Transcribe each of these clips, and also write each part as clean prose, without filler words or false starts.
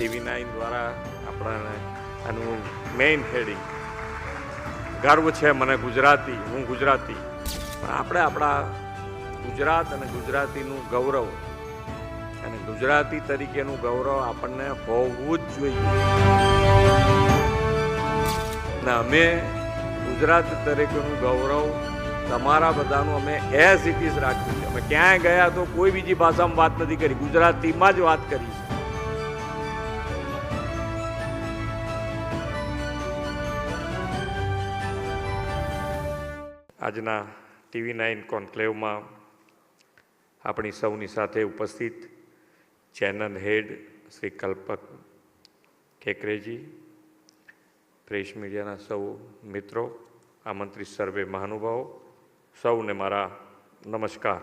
TV9 દ્વારા આપણને આનું મેઇન હેડિંગ ગર્વ છે મને ગુજરાતી, હું ગુજરાતી. પણ આપણે આપણા ગુજરાત અને ગુજરાતીનું ગૌરવ અને ગુજરાતી તરીકેનું ગૌરવ આપણને હોવું જ જોઈએ. ને અમે ગુજરાતી તરીકેનું ગૌરવ તમારા બધાનું અમે એઝ ઇટ ઇઝ રાખ્યું છે. અમે ક્યાંય ગયા તો કોઈ બીજી ભાષામાં વાત નથી કરી, ગુજરાતીમાં જ વાત કરી છે. આજના TV9 કોન્ક્લેવમાં આપણી સૌની સાથે ઉપસ્થિત ચેનલ હેડ શ્રી કલ્પક કેકરેજી, પ્રેસ મીડિયાના સૌ મિત્રો, આમંત્રિત સર્વે મહાનુભાવો, સૌને મારા નમસ્કાર.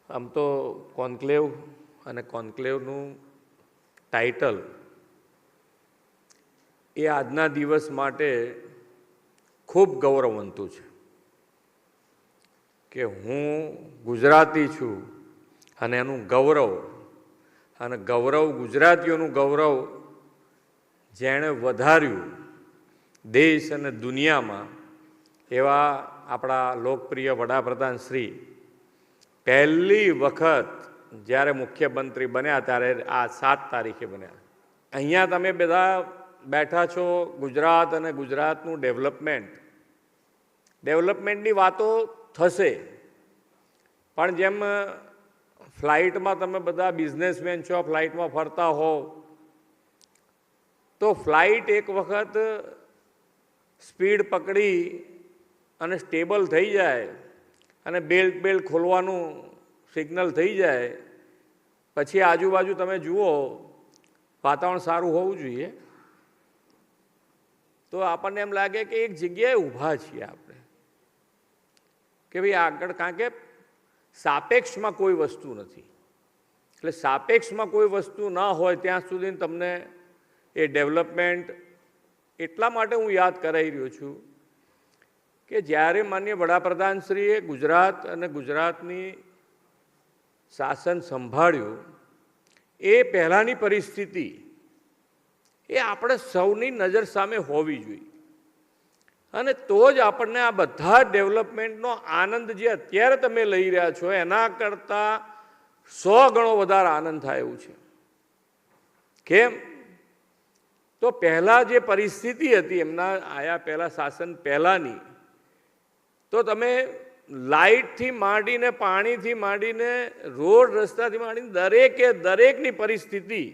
આમ તો કોન્ક્લેવ અને કોન્ક્લેવનું ટાઇટલ એ આજના દિવસ માટે ખૂબ ગૌરવવંતું છે કે હું ગુજરાતી છું અને એનું ગૌરવ, અને ગૌરવ ગુજરાતીઓનું ગૌરવ જેણે વધાર્યું દેશ અને દુનિયામાં એવા આપણા લોકપ્રિય વડાપ્રધાન શ્રી પહેલી વખત જ્યારે મુખ્યમંત્રી બન્યા ત્યારે આ 7 તારીખે બન્યા. અહીંયા તમે બધા બેઠા છો. ગુજરાત અને ગુજરાતનું ડેવલપમેન્ટની વાતો થશે, પણ જેમ ફ્લાઇટમાં તમે બધા બિઝનેસમેન છો, ફ્લાઇટમાં ફરતા હો તો ફ્લાઇટ એક વખત સ્પીડ પકડી અને સ્ટેબલ થઈ જાય અને બેલ્ટ ખોલવાનું સિગ્નલ થઈ જાય પછી આજુબાજુ તમે જુઓ વાતાવરણ સારું હોવું જોઈએ તો આપણને એમ લાગે કે એક જગ્યાએ ઊભા છીએ આપણે, કે ભાઈ આગળ, કારણ કે સાપેક્ષમાં કોઈ વસ્તુ નથી. એટલે સાપેક્ષમાં કોઈ વસ્તુ ના હોય ત્યાં સુધી તમને એ ડેવલપમેન્ટ એટલા માટે હું યાદ કરાવી રહ્યો છું કે જ્યારે માનનીય વડાપ્રધાનશ્રીએ ગુજરાત અને ગુજરાતની શાસન સંભાળ્યું એ પહેલાંની પરિસ્થિતિ એ આપણે સૌની નજર સામે હોવી જોઈએ, અને તો જ આપણને આ બધા ડેવલપમેન્ટનો આનંદ જે અત્યારે તમે લઈ રહ્યા છો એના કરતાં 100 ગણો વધારે આનંદ થાય એવું છે. કેમ? તો પહેલાં જે પરિસ્થિતિ હતી એમના આયા પહેલાં શાસન પહેલાંની, તો તમે લાઇટથી માંડીને, પાણીથી માંડીને, રોડ રસ્તાથી માંડીને દરેકની પરિસ્થિતિ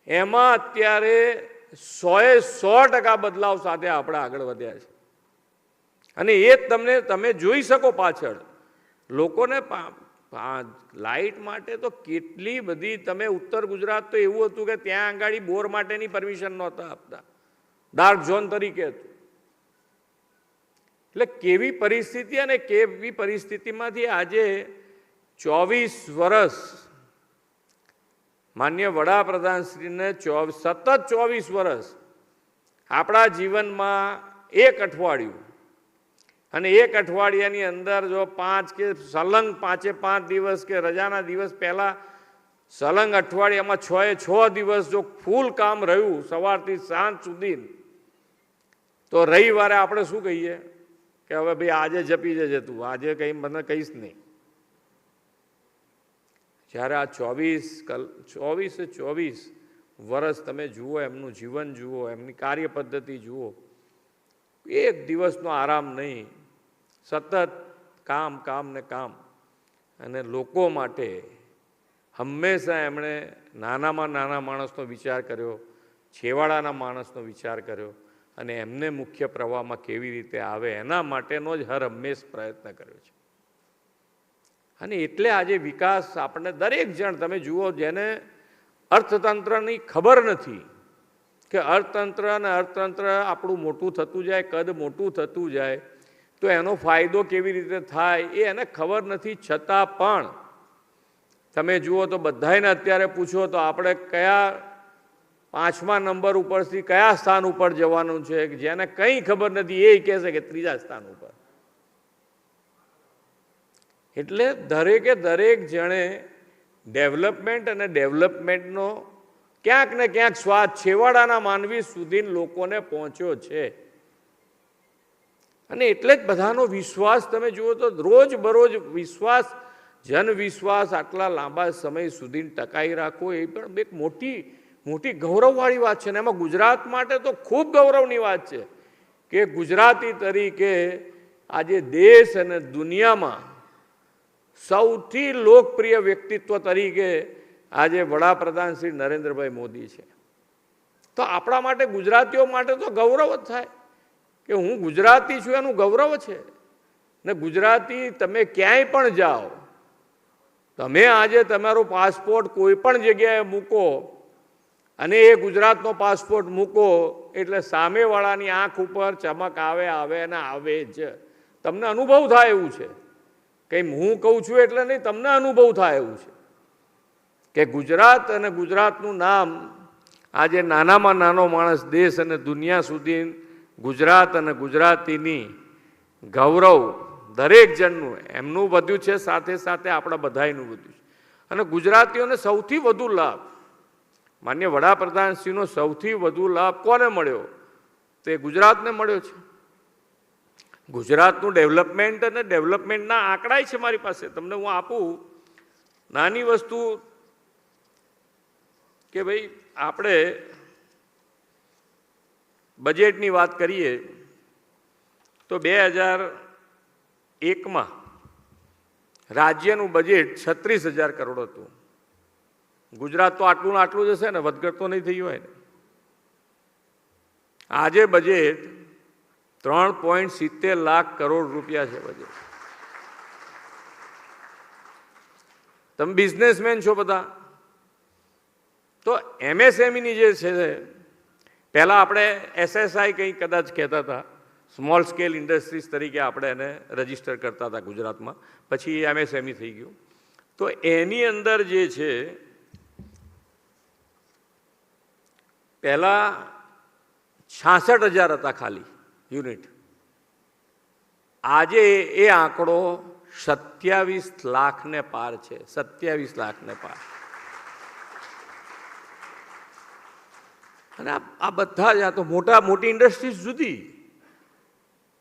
એમાં અત્યારે 100% બદલાવ સાથે આપણે આગળ વધ્યા છે. અને એ તમે જોઈ શકો પાછળ લોકોને લાઇટ માટે તો કેટલી બધી, તમે ઉત્તર ગુજરાત તો એવું હતું કે ત્યાં આંગાડી બોર માટેની પરમિશન નહોતા આપતા, ડાર્ક ઝોન તરીકે હતું. એટલે કેવી પરિસ્થિતિ, અને કેવી પરિસ્થિતિમાંથી આજે 24 વર્ષ માનનીય વડાપ્રધાનશ્રીને સતત 24 વર્ષ આપણા જીવનમાં એક અઠવાડિયું, અને એક અઠવાડિયાની અંદર જો 5 કે સલંગ 5 દિવસ કે રજાના દિવસ પહેલાં સલંગ અઠવાડિયામાં 6 દિવસ જો ફૂલ કામ રહ્યું સવારથી સાંજ સુધી, તો રવિવારે આપણે શું કહીએ કે હવે ભાઈ આજે જપી જજે તું, આજે કંઈ મને કહીશ નહીં. જ્યારે આ 24 વર્ષ તમે જુઓ, એમનું જીવન જુઓ, એમની કાર્ય પદ્ધતિ જુઓ, એક દિવસનો આરામ નહીં, સતત કામ ને કામ. અને લોકો માટે હંમેશા એમણે નાનામાં નાના માણસનો વિચાર કર્યો, છેવાડાના માણસનો વિચાર કર્યો, અને એમને મુખ્ય પ્રવાહમાં કેવી રીતે આવે એના માટેનો જ હંમેશ પ્રયત્ન કર્યો છે. અને એટલે આજે વિકાસ આપણને દરેક જણ, તમે જુઓ જેને અર્થતંત્રની ખબર નથી કે અર્થતંત્ર આપણું મોટું થતું જાય, કદ મોટું થતું જાય તો એનો ફાયદો કેવી રીતે થાય એ એને ખબર નથી. છતાં પણ તમે જુઓ તો બધાને અત્યારે પૂછો તો આપણે કયા 5મા નંબર ઉપરથી કયા સ્થાન ઉપર જવાનું છે, જેને કંઈ ખબર નથી એ કહેશે કે 3જા સ્થાન ઉપર. એટલે દરેક જણે ડેવલપમેન્ટ અને ડેવલપમેન્ટનો ક્યાંક ને ક્યાંક સ્વાદ છેવાડાના માનવી સુધી લોકોને પહોંચ્યો છે. અને એટલે જ બધાનો વિશ્વાસ તમે જુઓ તો રોજબરોજ વિશ્વાસ, જનવિશ્વાસ આટલા લાંબા સમય સુધી ટકાઈ રાખવો એ પણ એક મોટી મોટી ગૌરવવાળી વાત છે. અને એમાં ગુજરાત માટે તો ખૂબ ગૌરવની વાત છે કે ગુજરાતી તરીકે આજે દેશ અને દુનિયામાં સૌથી લોકપ્રિય વ્યક્તિત્વ તરીકે આજે વડાપ્રધાન શ્રી નરેન્દ્રભાઈ મોદી છે. તો આપણા માટે, ગુજરાતીઓ માટે તો ગૌરવ જ થાય કે હું ગુજરાતી છું, એનું ગૌરવ છે. ને ગુજરાતી તમે ક્યાંય પણ જાઓ, તમે આજે તમારો પાસપોર્ટ કોઈ પણ જગ્યાએ મૂકો અને એ ગુજરાતનો પાસપોર્ટ મૂકો એટલે સામેવાળાની આંખ ઉપર ચમક આવે અને આવે જ. તમને અનુભવ થાય એવું છે. કંઈ હું કહું છું એટલે નહીં, તમને અનુભવ થાય એવું છે કે ગુજરાત અને ગુજરાતનું નામ આજે નાનામાં નાનો માણસ દેશ અને દુનિયા સુધી ગુજરાત અને ગુજરાતીની ગૌરવ દરેક જણનું એમનું વધ્યું છે, સાથે સાથે આપણા બધાયનું વધ્યું છે. અને ગુજરાતીઓને સૌથી વધુ લાભ, માન્ય વડાપ્રધાનશ્રીનો સૌથી વધુ લાભ કોને મળ્યો? તે ગુજરાતને મળ્યો છે. ગુજરાતનું ડેવલપમેન્ટ અને ડેવલપમેન્ટના આંકડાય છે મારી પાસે, તમને હું આપું. નાની વસ્તુ કે ભાઈ આપણે બજેટની વાત કરીએ તો 2001માં રાજ્યનું બજેટ 36,000 કરોડ હતું. ગુજરાત તો આટલું જ હશે ને, વધઘટ તો નહીં થઈ હોય ને. આજે બજેટ 3.70 લાખ કરોડ રૂપિયા છે બજેટ. તમે બિઝનેસમેન છો બધા, તો એમએસએમઈની જે છે, પહેલાં આપણે એસએસઆઈ કંઈ કદાચ કહેતા હતા, સ્મોલ સ્કેલ ઇન્ડસ્ટ્રીઝ તરીકે આપણે એને રજીસ્ટર કરતા હતા ગુજરાતમાં, પછી એમએસએમઈ થઈ ગયું. તો એની અંદર જે છે પહેલાં 66,000 હતા ખાલી યુનિટ. આજે એ આંકડો 27 લાખને પાર છે. 27 લાખને પાર. અને આ બધા જ આ તો મોટી ઇન્ડસ્ટ્રીઝ જુદી,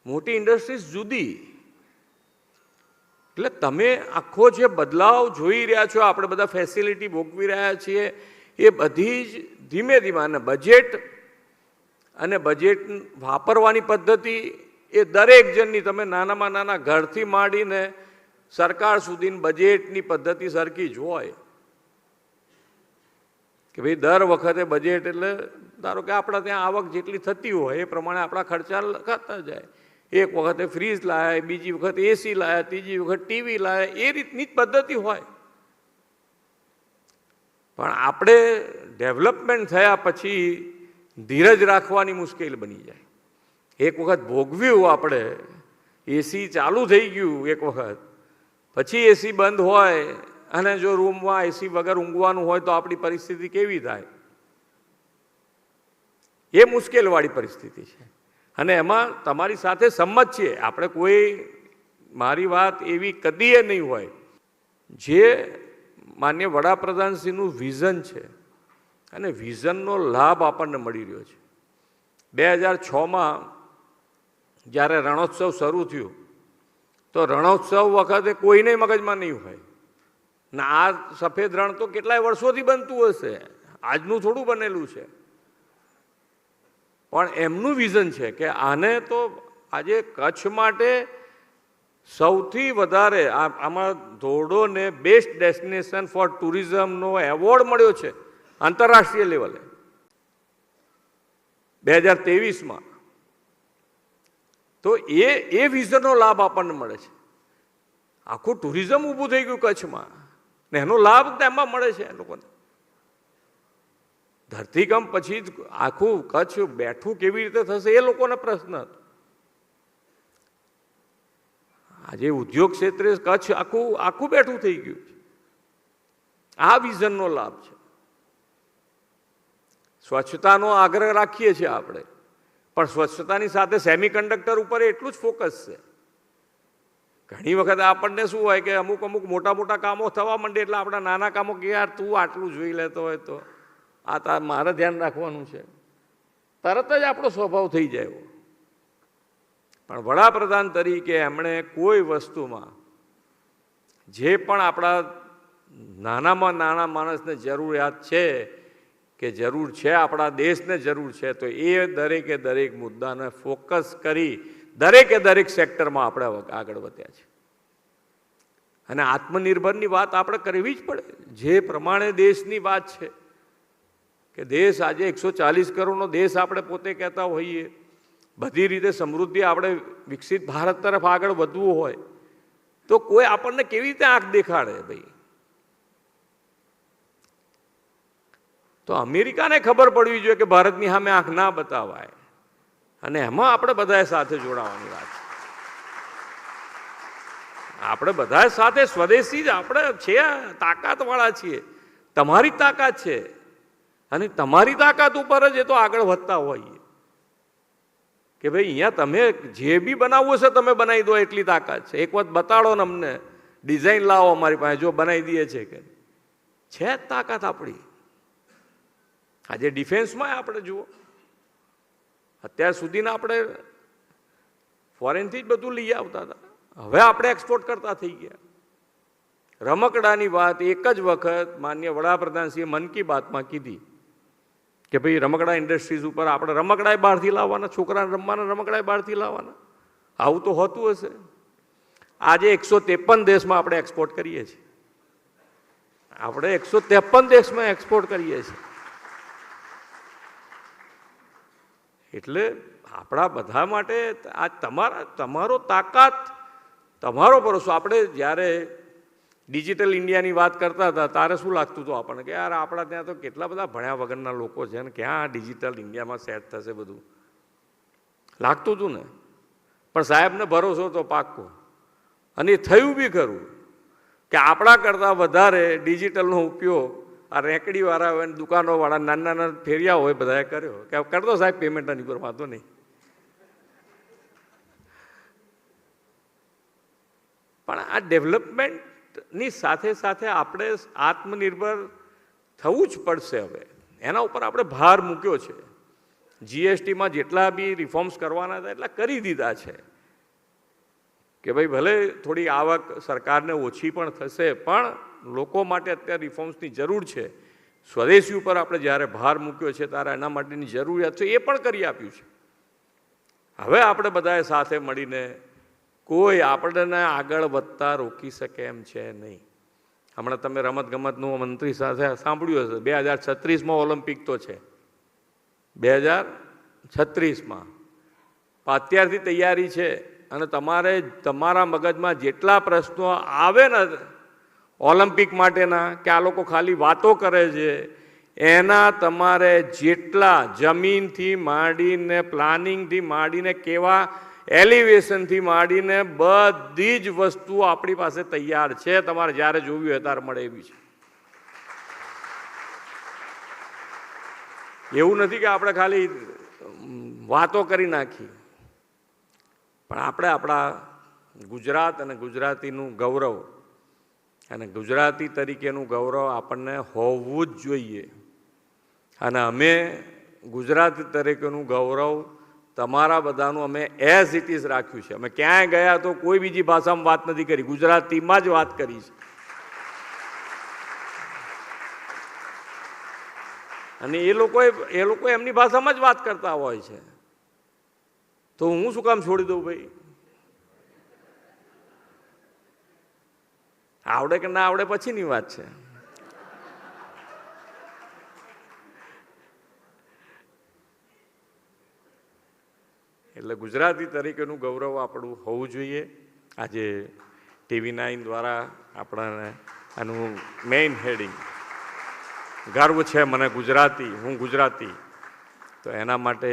મોટી ઇન્ડસ્ટ્રીઝ જુદી. એટલે તમે આખો જે બદલાવ જોઈ રહ્યા છો, આપણે બધા ફેસિલિટી ભોગવી રહ્યા છીએ, એ બધી જ ધીમે ધીમે, અને બજેટ અને બજેટ વાપરવાની પદ્ધતિ એ દરેક જણની, તમે નાનામાં નાના ઘરથી માંડીને સરકાર સુધીની બજેટની પદ્ધતિ સરખી જ હોય કે ભાઈ દર વખતે બજેટ એટલે ધારો કે આપણા ત્યાં આવક જેટલી થતી હોય એ પ્રમાણે આપણા ખર્ચા લખાતા જાય. એક વખતે ફ્રીજ લાયા, બીજી વખત એસી લાયા, ત્રીજી વખત ટીવી લાયા, એ રીતની જ પદ્ધતિ હોય. પણ આપણે ડેવલપમેન્ટ થયા પછી ધીરજ રાખવાની મુશ્કેલ બની જાય. એક વખત ભોગવ્યું આપણે, એસી ચાલુ થઈ ગયું એક વખત, પછી એસી બંધ હોય અને જો રૂમમાં એસી વગર ઊંઘવાનું હોય તો આપણી પરિસ્થિતિ કેવી થાય? એ મુશ્કેલવાળી પરિસ્થિતિ છે. અને એમાં તમારી સાથે સંમત છીએ આપણે, કોઈ મારી વાત એવી કદીએ નહીં હોય. જે માન્ય વડાપ્રધાનશ્રીનું વિઝન છે અને વિઝનનો લાભ આપણને મળી રહ્યો છે. 2006માં જ્યારે રણોત્સવ શરૂ થયું તો રણોત્સવ વખતે કોઈને મગજમાં નહીં હોય ને આ સફેદ રણ તો કેટલાય વર્ષોથી બનતું હશે, આજનું થોડું બનેલું છે. પણ એમનું વિઝન છે કે આને તો આજે કચ્છ માટે સૌથી વધારે આમાં ધોરડોને બેસ્ટ ડેસ્ટિનેશન ફોર ટુરિઝમનો એવોર્ડ મળ્યો છે આંતરરાષ્ટ્રીય લેવલે 2023માં. તો એ વિઝનનો લાભ આપણને મળે છે. આખું ટુરિઝમ ઊભું થઈ ગયું કચ્છમાં ને એનો લાભ એમાં મળે છે એ લોકોને. ધરતીકંપ પછી આખું કચ્છ બેઠું કેવી રીતે થશે એ લોકોનો પ્રશ્ન હતો. આજે ઉદ્યોગ ક્ષેત્રે કચ્છ આખું બેઠું થઈ ગયું છે. આ વિઝનનો લાભ છે. સ્વચ્છતાનો આગ્રહ રાખીએ છીએ આપણે, પણ સ્વચ્છતાની સાથે સેમિકન્ડક્ટર ઉપર એટલું જ ફોકસ છે. ઘણી વખત આપણને શું હોય કે અમુક અમુક મોટા મોટા કામો થવા માંડે એટલે આપણા નાના કામો કે યાર તું આટલું જોઈ લેતો હોય તો આ મારે ધ્યાન રાખવાનું છે, તરત જ આપણો સ્વભાવ થઈ જાય. પણ વડાપ્રધાન તરીકે એમણે કોઈ વસ્તુમાં જે પણ આપણા નાનામાં નાના માણસને જરૂરિયાત છે કે જરૂર છે, આપણા દેશને જરૂર છે, તો એ દરેકે દરેક મુદ્દાને ફોકસ કરી દરેકે દરેક સેક્ટરમાં આપણે આગળ વધ્યા છે. અને આત્મનિર્ભરની વાત આપણે કરવી જ પડે. જે પ્રમાણે દેશની વાત છે કે દેશ આજે 140 કરોડનો દેશ આપણે પોતે કહેતા હોઈએ, બધી રીતે સમૃદ્ધિ આપણે વિકસિત ભારત તરફ આગળ વધવું હોય તો કોઈ આપણને કેવી રીતે આંખ દેખાડે ભાઈ? તો અમેરિકાને ખબર પડવી જોઈએ કે ભારતની સામે આંખ ના બતાવાય, અને એમાં આપણે બધાએ સાથે જોડાવાની વાત છે. આપણે બધા સાથે સ્વદેશી જ આપણે છે, તાકાતવાળા છીએ. તમારી તાકાત છે અને તમારી તાકાત ઉપર જ એ તો આગળ વધતા હોઈએ કે ભાઈ અહીંયા તમે જે બી બનાવવું છે તમે બનાવી દો, એટલી તાકાત છે. એક વખત બતાડો ને અમને, ડિઝાઇન લાવો અમારી પાસે, જો બનાવી દઈએ છે કે છે જ તાકાત આપણી. આજે ડિફેન્સમાં આપણે જુઓ, અત્યાર સુધીના આપણે ફોરેનથી જ બધું લઈ આવતા હતા, હવે આપણે એક્સપોર્ટ કરતા થઈ ગયા. રમકડાની વાત એક જ વખત માનનીય વડાપ્રધાનશ્રીએ મન કી બાતમાં કીધી કે ભાઈ રમકડા ઇન્ડસ્ટ્રીઝ ઉપર આપણે રમકડાએ બહારથી લાવવાના, છોકરાને રમવાના રમકડાએ બહારથી લાવવાના. આવું તો હોતું હશે. આજે 153 દેશમાં આપણે એક્સપોર્ટ કરીએ છીએ. આપણે 153 દેશમાં એક્સપોર્ટ કરીએ છીએ. એટલે આપણા બધા માટે આ તમારો તાકાત, તમારો ભરોસો. આપણે જ્યારે ડિજિટલ ઇન્ડિયાની વાત કરતા હતા ત્યારે શું લાગતું હતું આપણને કે યાર આપણા ત્યાં તો કેટલા બધા ભણ્યા વગરના લોકો છે ને ક્યાં ડિજિટલ ઇન્ડિયામાં સેટ થશે બધું, લાગતું હતું ને. પણ સાહેબને ભરોસો તો પાક્કો, અને એ થયું બી ખરું કે આપણા કરતાં વધારે ડિજિટલનો ઉપયોગ આ રેકડીવાળા હોય, દુકાનોવાળા, નાના નાના ફેરિયા હોય, બધાએ કર્યો કે કરતો સાહેબ પેમેન્ટ આની પર વાંધો નહીં. પણ આ ડેવલપમેન્ટની સાથે સાથે આપણે આત્મનિર્ભર થવું જ પડશે. હવે એના ઉપર આપણે ભાર મૂક્યો છે. જીએસટીમાં જેટલા બી રિફોર્મ્સ કરવાના હતા એટલા કરી દીધા છે કે ભાઈ ભલે થોડી આવક સરકારને ઓછી પણ થશે, પણ લોકો માટે અત્યારે રિફોર્મ્સની જરૂર છે. સ્વદેશી ઉપર આપણે જ્યારે ભાર મૂક્યો છે ત્યારે એના માટેની જરૂરિયાત છે, એ પણ કરી આપ્યું છે. હવે આપણે બધાએ સાથે મળીને કોઈ આપણને આગળ વધતા રોકી શકે એમ છે નહીં. હમણાં તમે રમતગમતનું મંત્રી સાથે સાંભળ્યું હશે, 2036માં ઓલિમ્પિક તો છે, 2036માં અત્યારથી તૈયારી છે. અને તમારે તમારા મગજમાં જેટલા પ્રશ્નો આવે ને ઓલિમ્પિક માટેના કે આ લોકો ખાલી વાતો કરે છે, એના તમારે જેટલા જમીનથી માંડીને પ્લાનિંગથી માંડીને કેવા એલિવેશનથી માંડીને બધી જ વસ્તુઓ આપણી પાસે તૈયાર છે. તમારે જ્યારે જોવી હોય ત્યારે મળે એવી છે. એવું નથી કે આપણે ખાલી વાતો કરી નાખી, પણ આપણે આપણા ગુજરાત અને ગુજરાતીનું ગૌરવ અને ગુજરાતી તરીકેનું ગૌરવ આપણને હોવું જ જોઈએ. અને અમે ગુજરાતી તરીકેનું ગૌરવ તમારા બધાનું અમે એઝ ઇટ ઇઝ રાખ્યું છે. અમે ક્યાંય ગયા તો કોઈ બીજી ભાષામાં વાત નથી કરી, ગુજરાતીમાં જ વાત કરી છે. અને એ લોકો એમની ભાષામાં જ વાત કરતા હોય છે, તો હું શું કામ છોડી દઉં ભાઈ? આવડે કે ના આવડે પછીની વાત છે. એટલે ગુજરાતી તરીકેનું ગૌરવ આપણું હોવું જોઈએ. આજે TV9 દ્વારા આપણને આનું મેઇન હેડિંગ ગર્વ છે મને ગુજરાતી, હું ગુજરાતી, તો એના માટે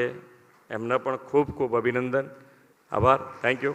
એમને પણ ખૂબ ખૂબ અભિનંદન, આભાર, થેન્ક યુ.